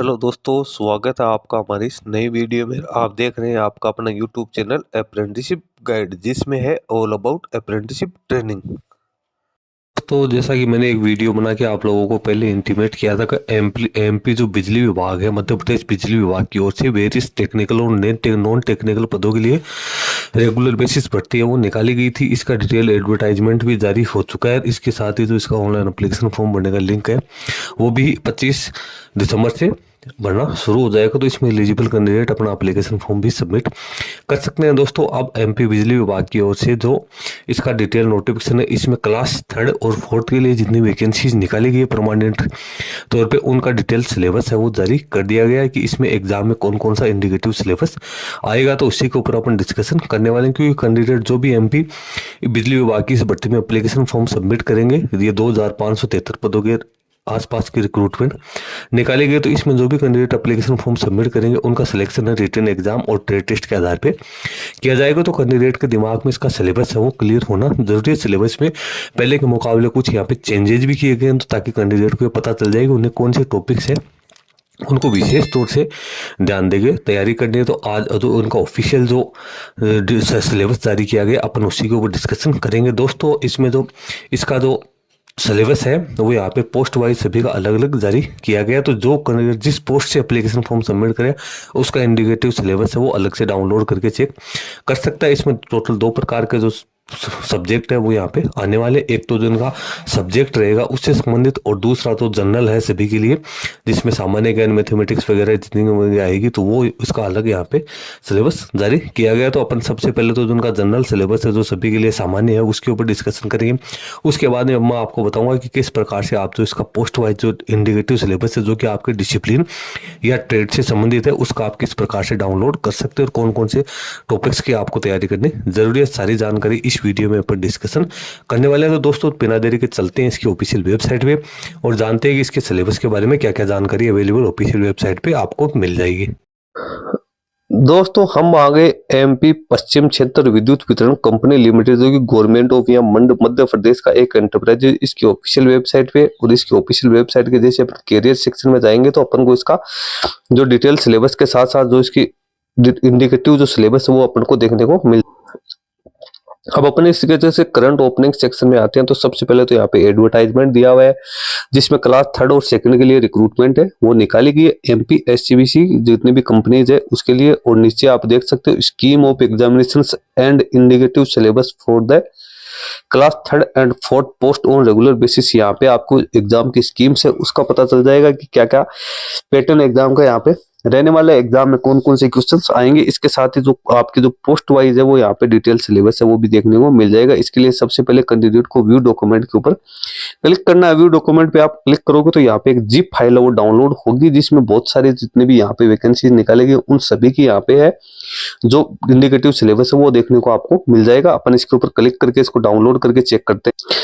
Hello दोस्तों, स्वागत है आपका हमारी इस नई वीडियो में। आप देख रहे हैं आपका अपना यूट्यूब चैनल अप्रेंटिसशिप गाइड, जिसमें है ऑल अबाउट अप्रेंटिसशिप ट्रेनिंग। तो जैसा कि मैंने एक वीडियो बना के आप लोगों को पहले इंटीमेट किया था कि एमपी जो बिजली विभाग है, मध्य प्रदेश बिजली विभाग की ओर से वेरियस टेक्निकल और नॉन टेक्निकल पदों के लिए रेगुलर बेसिस भर्ती है वो निकाली गई थी। इसका डिटेल एडवर्टाइजमेंट भी जारी हो चुका है। इसके साथ ही जो इसका ऑनलाइन अप्लीकेशन फॉर्म भरने का लिंक है वो भी 25 दिसंबर से भरना शुरू हो जाएगा। तो इसमें एलिजिबल कैंडिडेट अपना एप्लीकेशन फॉर्म भी सबमिट कर सकते हैं। दोस्तों, अब एमपी बिजली विभाग की ओर से जो इसका डिटेल नोटिफिकेशन है, इसमें क्लास 3rd और 4th के लिए जितनी वैकेंसीज निकाली गई है परमानेंट तौर पे, उनका डिटेल सिलेबस है वो जारी कर दिया गया है कि इसमें एग्जाम में कौन कौन सा इंडिकेटिव सिलेबस आएगा। तो उसी के ऊपर अपन डिस्कशन करने वाले हैं, क्योंकि कैंडिडेट जो भी एमपी बिजली विभाग की इस भर्ती में एप्लीकेशन फॉर्म सबमिट करेंगे, ये 2573 पदों के आसपास की रिक्रूटमेंट निकाली गई। तो इसमें जो भी कैंडिडेट एप्लीकेशन फॉर्म सबमिट करेंगे उनका सिलेक्शन है रिटन एग्जाम और ट्रेड टेस्ट के आधार पे किया जाएगा। तो कैंडिडेट के दिमाग में इसका सिलेबस है वो क्लियर होना जरूरी है। सिलेबस में पहले के मुकाबले कुछ यहाँ पे चेंजेस भी किए गए हैं, तो ताकि कैंडिडेट को पता चल जाएगा उन्हें कौन से टॉपिक्स है उनको विशेष तौर से ध्यान देंगे तैयारी करनी है। तो आज जो उनका ऑफिशियल जो सिलेबस जारी किया गया, अपन उसी के ऊपर डिस्कशन करेंगे। दोस्तों, इसमें जो इसका जो सिलेबस है वो यहाँ पे पोस्ट वाइज सभी का अलग अलग जारी किया गया। तो जो कैंडिडेट जिस पोस्ट से एप्लीकेशन फॉर्म सबमिट करे उसका इंडिकेटिव सिलेबस है वो अलग से डाउनलोड करके चेक कर सकता है। इसमें टोटल 2 प्रकार के जो सब्जेक्ट है वो यहाँ पे आने वाले, एक तो जो इनका सब्जेक्ट रहेगा उससे संबंधित, और दूसरा तो जनरल है सभी के लिए, जिसमें सामान्य ज्ञान मैथमेटिक्स वगैरह जितनी आएगी तो वो इसका अलग यहाँ पे सिलेबस जारी किया गया। तो अपन सबसे पहले तो जो उनका जनरल सिलेबस है जो सभी के लिए सामान्य है उसके ऊपर डिस्कशन करेंगे। उसके बाद में मैं आपको बताऊंगा कि किस प्रकार से आप जो इसका पोस्ट वाइज जो इंडिकेटिव सिलेबस है जो कि आपके डिसिप्लिन या ट्रेड से संबंधित है उसका आप किस प्रकार से डाउनलोड कर सकते हैं और कौन कौन से टॉपिक्स की आपको तैयारी करनी जरूरी है, सारी जानकारी इस वीडियो में अपन डिस्कशन करने वाले हैं। तो दोस्तों, बिना देरी के चलते हैं इसकी ऑफिशियल वेबसाइट पे और जानते हैं कि इसके सिलेबस के बारे में क्या क्या जानकारी अवेलेबल ऑफिशियल वेबसाइट पे आपको मिल जाएगी। दोस्तों, हम आ गए एमपी पश्चिम क्षेत्र विद्युत वितरण कंपनी लिमिटेड, जो कि गवर्नमेंट ऑफ यहाँ मध्य प्रदेश का एक एंटरप्राइज है। इसकी ऑफिशियल वेबसाइट पे, और इसकी ऑफिशियल वेबसाइट के जैसे अपन कैरियर सेक्शन में जाएंगे तो अपन को इसका जो डिटेल सिलेबस के साथ साथ जो इसकी इंडिकेटिव जो सिलेबस है वो अपन को देखने को मिल। अब अपने इस वजह से करंट ओपनिंग सेक्शन में आते हैं। तो सबसे पहले तो यहाँ पे एडवर्टाइजमेंट दिया हुआ है जिसमें क्लास 3rd और 2nd के लिए रिक्रूटमेंट है वो निकाली गई है एमपी एससीबीसी जितनी भी कंपनीज है उसके लिए। और नीचे आप देख सकते हो scheme of examinations and indicative syllabus for the class 3rd and 4th post on regular basis. यहाँ पे आपको एग्जाम की स्कीम्स है उसका पता चल जाएगा कि क्या क्या पैटर्न एग्जाम का यहाँ पे रहने वाले, एग्जाम में कौन कौन से क्वेश्चंस आएंगे। इसके साथ ही जो आपकी जो पोस्ट वाइज है वो यहाँ पे डिटेल सिलेबस है वो भी देखने को मिल जाएगा। इसके लिए सबसे पहले कैंडिडेट को व्यू डॉक्यूमेंट के ऊपर क्लिक करना है। व्यू डॉक्यूमेंट पे आप क्लिक करोगे तो यहाँ पे एक जिप फाइल है वो डाउनलोड होगी जिसमें बहुत सारे जितने भी यहाँ पे वैकेंसी निकालेगी उन सभी की यहाँ पे है जो इंडिकेटिव सिलेबस है वो देखने को आपको मिल जाएगा। अपन इसके ऊपर क्लिक करके इसको डाउनलोड करके चेक करते हैं।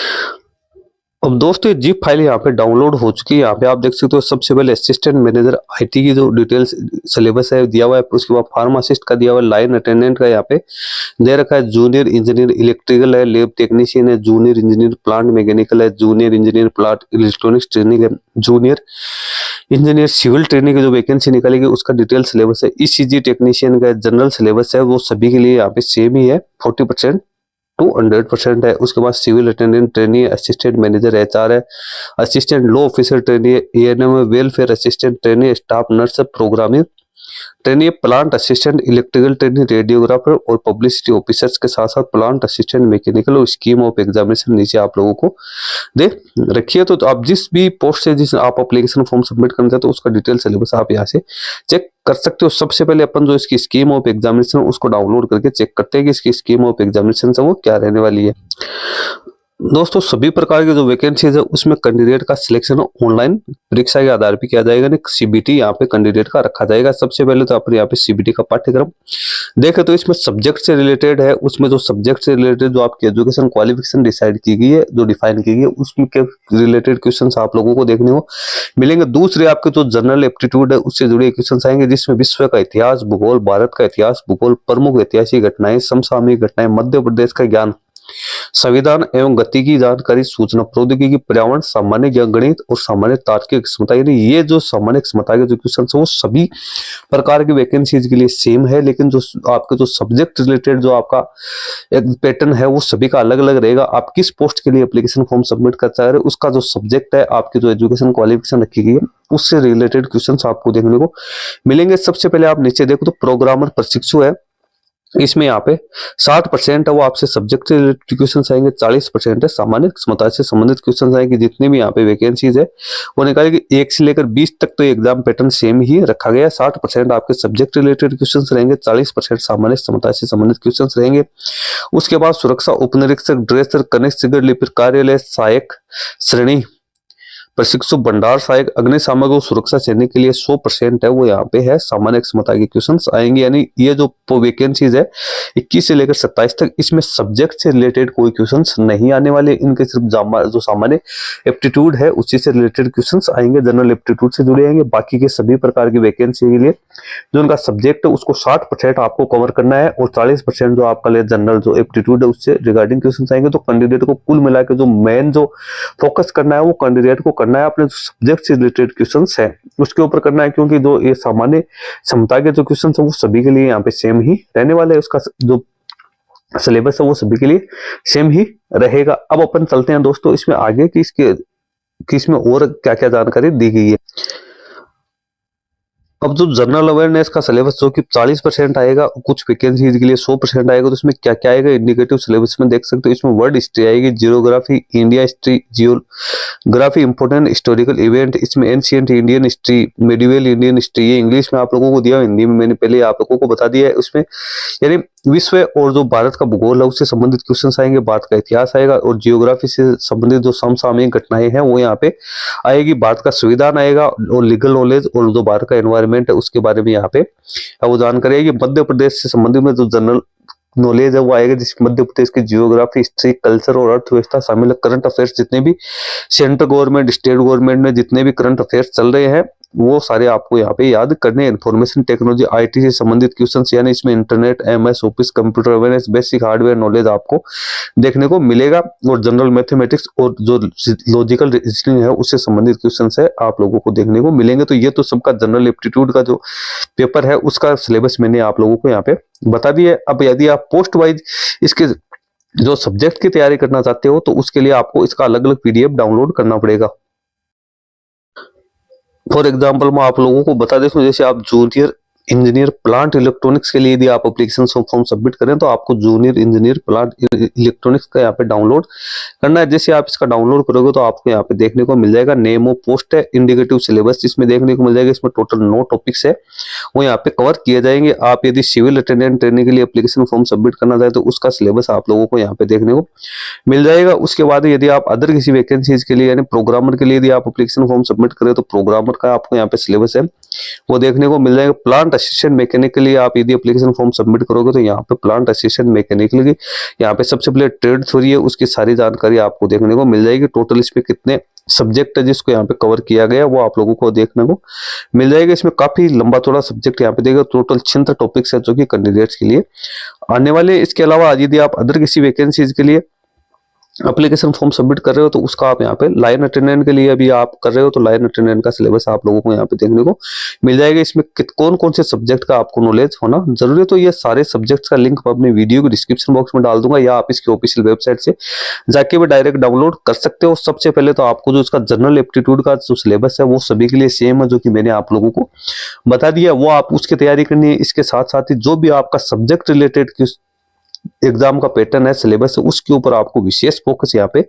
अब दोस्तों, ये जिप फाइल यहाँ पे डाउनलोड हो चुकी है। यहाँ पे आप देख सकते हो सबसे पहले असिस्टेंट मैनेजर आईटी की जो डिटेल्स सिलेबस है दिया हुआ है। उसके बाद फार्मासिस्ट का दिया हुआ है, लाइन अटेंडेंट का यहाँ पे दे रखा है, जूनियर इंजीनियर इलेक्ट्रिकल है, लैब टेक्नीशियन है, जूनियर इंजीनियर प्लांट मैकेनिकल है, junior engineer plant electronics training है, जूनियर इंजीनियर सिविल ट्रेनिंग की जो वैकेंसी निकालेगी उसका डिटेल सिलेबस है। ईसीजी टेक्नीशियन का जनरल सिलेबस है वो सभी के लिए यहाँ पे सेम ही है, 40% टू 100% है। उसके बाद सिविल अटेंडेंट ट्रेनी है, असिस्टेंट मैनेजर एचआर है, असिस्टेंट लॉ ऑफिसर ट्रेनी है, ANM welfare assistant trainee, staff nurse programming trainee, plant assistant electrical trainee, radiographer और पब्लिसिटी ऑफिसर्स के साथ साथ प्लांट असिस्टेंट मैकेनिकल और स्कीम ऑफ एग्जामिनेशन नीचे आप लोगों को दे रखिए। तो आप जिस भी पोस्ट से जिस आप एप्लीकेशन फॉर्म सबमिट करना चाहते हो उसका डिटेल सिलेबस आप यहाँ से चेक कर सकते हो। सबसे पहले अपन जो इसकी स्कीम ऑफ एग्जामिनेशन उसको डाउनलोड करके चेक करते हैं कि इसकी स्कीम ऑफ एग्जामिनेशन से वो क्या रहने वाली है। दोस्तों, सभी प्रकार की जो वैकेंसीज है उसमें कैंडिडेट का सिलेक्शन ऑनलाइन परीक्षा के आधार पर किया जाएगा, सीबीटी यहाँ पे कैंडिडेट का रखा जाएगा। सबसे पहले तो अपने यहाँ पे सीबीटी का पाठ्यक्रम देखें तो इसमें सब्जेक्ट से रिलेटेड है। उसमें जो सब्जेक्ट से रिलेटेड जो आपकी एजुकेशन क्वालिफिकेशन डिसाइड की गई है, जो डिफाइन की गई है, उसमें के रिलेटेड क्वेश्चन आप लोगों को देखने को मिलेंगे। दूसरे आपके जो जनरल एप्टीट्यूड है उससे जुड़े क्वेश्चन आएंगे जिसमें विश्व का इतिहास, भूगोल, भारत का इतिहास, भूगोल, प्रमुख ऐतिहासिक घटनाएं, समसामयिक घटनाएं, मध्य प्रदेश का ज्ञान, संविधान एवं गति की जानकारी, सूचना प्रौद्योगिकी, पर्यावरण, सामान्य ज्ञान, गणित और सामान्य तार्किक क्षमता, यानी ये जो सामान्य क्षमता के जो क्वेश्चन है वो सभी प्रकार की वैकेंसीज के लिए सेम है, लेकिन जो आपके जो सब्जेक्ट रिलेटेड जो आपका एक पैटर्न है वो सभी का अलग अलग रहेगा। आप किस पोस्ट के लिए एप्लीकेशन फॉर्म सबमिट कर चाह रहे हो, उसका जो सब्जेक्ट है, आपकी जो एजुकेशन क्वालिफिकेशन रखी गई है, उससे रिलेटेड क्वेश्चंस आपको देखने को मिलेंगे। सबसे पहले आप नीचे देखो तो प्रोग्रामर प्रशिक्षु है, इसमें यहाँ पे 60% है वो आपसे सब्जेक्ट से रिलेटेड क्वेश्चन आएंगे, 40% है सामान्य क्षमता से संबंधित क्वेश्चन आएंगे। जितने भी यहाँ पे वैकेंसीज है वो निकालेंगे 1 से लेकर 20 तक, तो एग्जाम पैटर्न सेम ही रखा गया है। 60% आपके सब्जेक्ट रिलेटेड क्वेश्चन रहेंगे, 40% सामान्य क्षमता से संबंधित क्वेश्चन रहेंगे। उसके बाद सुरक्षा उपनिरीक्षक, ड्रेसर, कनिष्ठ लिपिक, कार्यालय सहायक श्रेणी प्रशिक्षु, भंडार सहायक, अग्निशामक और सुरक्षा सैन्य के लिए 100% है वो यहाँ पे है सामान्य क्षमता के क्वेश्चंस आएंगे। यानी ये जो वैकेंसीज है 21 से लेकर 27 तक, इसमें सब्जेक्ट से रिलेटेड कोई क्वेश्चंस नहीं आने वाले, इनके सिर्फ जो सामान्य एप्टीट्यूड है उसी से रिलेटेड क्वेश्चंस आएंगे, जनरल एप्टीट्यूड से जुड़े आएंगे। बाकी के सभी प्रकार की वैकेंसी के लिए जो उनका सब्जेक्ट है उसको 60% आपको कवर करना है और 40% जो आपका लिए जनरल जो एप्टीट्यूड है उससे रिगार्डिंग क्वेश्चन आएंगे। तो कैंडिडेट को कुल मिला के जो मेन जो फोकस करना है वो कैंडिडेट को करना है अपने सब्जेक्ट से रिलेटेड क्वेश्चंस है उसके ऊपर करना है, क्योंकि जो ये सामान्य क्षमता के जो क्वेश्चंस है वो सभी के लिए यहाँ पे सेम ही रहने वाले हैं। उसका जो सिलेबस है वो सभी के लिए सेम ही रहेगा। अब अपन चलते हैं दोस्तों इसमें आगे कि इसमें और क्या क्या जानकारी दी गई है। अब जो जनरल अवेयरनेस का सिलेबस जो कि 40% आएगा, कुछ वैकेंसीज के लिए 100% आएगा, तो इसमें क्या क्या आएगा इंडिकेटिव सिलेबस में देख सकते हो। इसमें वर्ल्ड हिस्ट्री आएगी, geography, India history, geography, important historical event, इसमें ancient Indian history, medieval Indian history, ये इंग्लिश में आप लोगों को दिया, हिंदी में मैंने पहले आप लोगों को बता दिया है। उसमें यानी विश्व और जो भारत का भूगोल है उससे संबंधित क्वेश्चन आएंगे, भारत का इतिहास आएगा और जियोग्राफी से संबंधित जो समसामयिक घटनाएं हैं वो यहाँ पे आएगी, भारत का संविधान आएगा और लीगल नॉलेज और जो भारत का एनवायरमेंट है उसके बारे में यहाँ पे वो जानकारी आएगी। मध्य प्रदेश से संबंधित में जो जनरल नॉलेज है वो आएगा, जिसमें मध्य प्रदेश की जियोग्राफी, हिस्ट्री, कल्चर और अर्थव्यवस्था शामिल है। करंट अफेयर्स जितने भी सेंट्रल गवर्नमेंट, स्टेट गवर्नमेंट में जितने भी करंट अफेयर्स चल रहे हैं वो सारे आपको यहाँ पे याद करने। इंफॉर्मेशन टेक्नोलॉजी, आईटी से संबंधित क्वेश्चंस, यानी इसमें internet, MS office, computer awareness, basic hardware knowledge आपको देखने को मिलेगा और जनरल मैथमेटिक्स और जो लॉजिकल रीजनिंग है उससे संबंधित क्वेश्चंस है आप लोगों को देखने को मिलेंगे। तो ये तो सबका जनरल एप्टीट्यूड का जो पेपर है उसका सिलेबस मैंने आप लोगों को यहाँ पे बता दिया है। अब यदि आप पोस्ट वाइज इसके जो सब्जेक्ट की तैयारी करना चाहते हो तो उसके लिए आपको इसका अलग अलग पीडीएफ डाउनलोड करना पड़ेगा। फॉर एग्जाम्पल मैं आप लोगों को बता देता हूँ, जैसे आप जूनियर इंजीनियर प्लांट इलेक्ट्रॉनिक्स के लिए यदि आप एप्लीकेशन फॉर्म सबमिट करें तो आपको जूनियर इंजीनियर प्लांट इलेक्ट्रॉनिक्स का यहाँ पे डाउनलोड करना है। जैसे आप इसका डाउनलोड करोगे तो आपको यहाँ पे देखने को मिल जाएगा नेम ऑफ पोस्ट है, इंडिकेटिव सिलेबस इसमें देखने को मिल जाएगा। इसमें टोटल 9 टॉपिक्स है वो यहाँ पे कवर किए जाएंगे। आप यदि सिविल अटेंडेंट ट्रेनिंग के लिए एप्लीकेशन फॉर्म सबमिट करना चाहे तो उसका सिलेबस आप लोगों को यहाँ पे देखने को मिल जाएगा। उसके बाद यदि आप अदर किसी वैकेंसीज के लिए यानी प्रोग्रामर के लिए यदि आप एप्लीकेशन फॉर्म सबमिट करें तो प्रोग्रामर का आपको यहाँ पे सिलेबस है वो देखने को मिल जाएगा। प्लांट असिस्टेंट मैकेनिक के लिए आप यदि एप्लीकेशन फॉर्म सबमिट करोगे तो यहाँ पे प्लांट असिस्टेंट मैकेनिकल की यहाँ पे सबसे पहले ट्रेड थ्योरी है उसकी सारी जानकारी आपको देखने को मिल जाएगी। टोटल इसमें कितने सब्जेक्ट है जिसको यहाँ पे कवर किया गया वो आप लोगों को देखने को मिल जाएगा। इसमें काफी लंबा चौड़ा सब्जेक्ट यहाँ पे देगा, टोटल 6 टॉपिक्स है जो कि कैंडिडेट्स के लिए आने वाले। इसके अलावा यदि आप अदर किसी वैकेंसीज के लिए एप्लीकेशन फॉर्म सबमिट कर रहे हो तो उसका आप यहाँ पे लाइन अटेंडेंट के लिए अभी आप कर रहे हो तो लाइन अटेंडेंट का सिलेबस आप लोगों को यहाँ पे देखने को मिल जाएगा। इसमें कौन कौन से सब्जेक्ट का आपको नॉलेज होना जरूरी है, तो ये सारे सब्जेक्ट्स का लिंक मैं अपने वीडियो के डिस्क्रिप्शन बॉक्स में डाल दूंगा या आप इसकी ऑफिशियल वेबसाइट से जाके भी डायरेक्ट डाउनलोड कर सकते हो। सबसे पहले तो आपको जो इसका जनरल एप्टीट्यूड का जो सिलेबस है वो सभी के लिए सेम है जो कि मैंने आप लोगों को बता दिया, वो आप उसकी तैयारी करनी है। इसके साथ साथ ही जो भी आपका सब्जेक्ट रिलेटेड एग्जाम का पैटर्न है, सिलेबस है, उसके ऊपर आपको विशेष फोकस यहाँ पे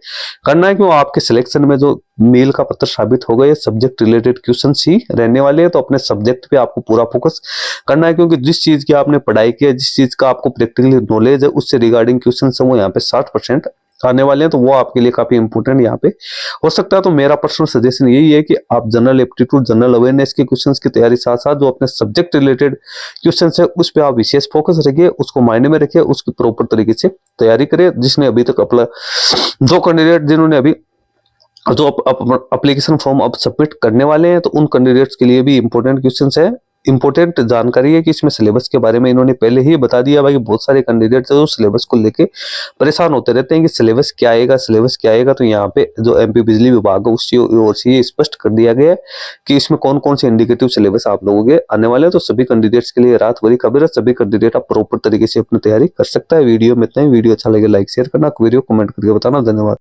करना है, क्यों आपके सिलेक्शन में जो मेल का पत्र साबित होगा ये सब्जेक्ट रिलेटेड क्वेश्चंस ही रहने वाले हैं। तो अपने सब्जेक्ट पे आपको पूरा फोकस करना है, क्योंकि जिस चीज की आपने पढ़ाई की है, जिस चीज का आपको प्रैक्टिकली नॉलेज है उससे रिगार्डिंग क्वेश्चन है वो यहाँ पे 60% आने वाले हैं, तो वो आपके लिए काफी इंपोर्टेंट यहाँ पे हो सकता है। तो मेरा पर्सनल सजेशन यही है कि आप जनरल एप्टीट्यूड, जनरल अवेयरनेस के क्वेश्चंस की तैयारी साथ साथ जो अपने सब्जेक्ट रिलेटेड क्वेश्चंस है उस पर आप विशेष फोकस रखिए, उसको मायने में रखिए, उसकी प्रॉपर तरीके से तैयारी करिए। जिसने अभी तक अपना जो कैंडिडेट जिन्होंने अभी जो एप्लीकेशन फॉर्म अब सबमिट करने वाले हैं तो उन कैंडिडेट्स के लिए भी इंपॉर्टेंट क्वेश्चंस है इंपॉर्टेंट जानकारी है कि इसमें सिलेबस के बारे में इन्होंने पहले ही बता दिया भाई। बहुत सारे कैंडिडेट जो सिलेबस को लेके परेशान होते रहते हैं कि सिलेबस क्या आएगा, सिलेबस क्या आएगा। तो यहाँ पे जो एमपी बिजली विभाग है उसकी ओर से ये स्पष्ट कर दिया गया है कि इसमें कौन कौन से इंडिकेटिव सिलेबस आप लोगों के आने वाले हैं। तो सभी कैंडिडेट्स के लिए रात भरी खबर है, सभी कैंडिडेट आप प्रॉपर तरीके से अपनी तैयारी कर सकता है। वीडियो में इतना ही। वीडियो अच्छा लगे लाइक शेयर करना, वीडियो कमेंट करके बताना। धन्यवाद।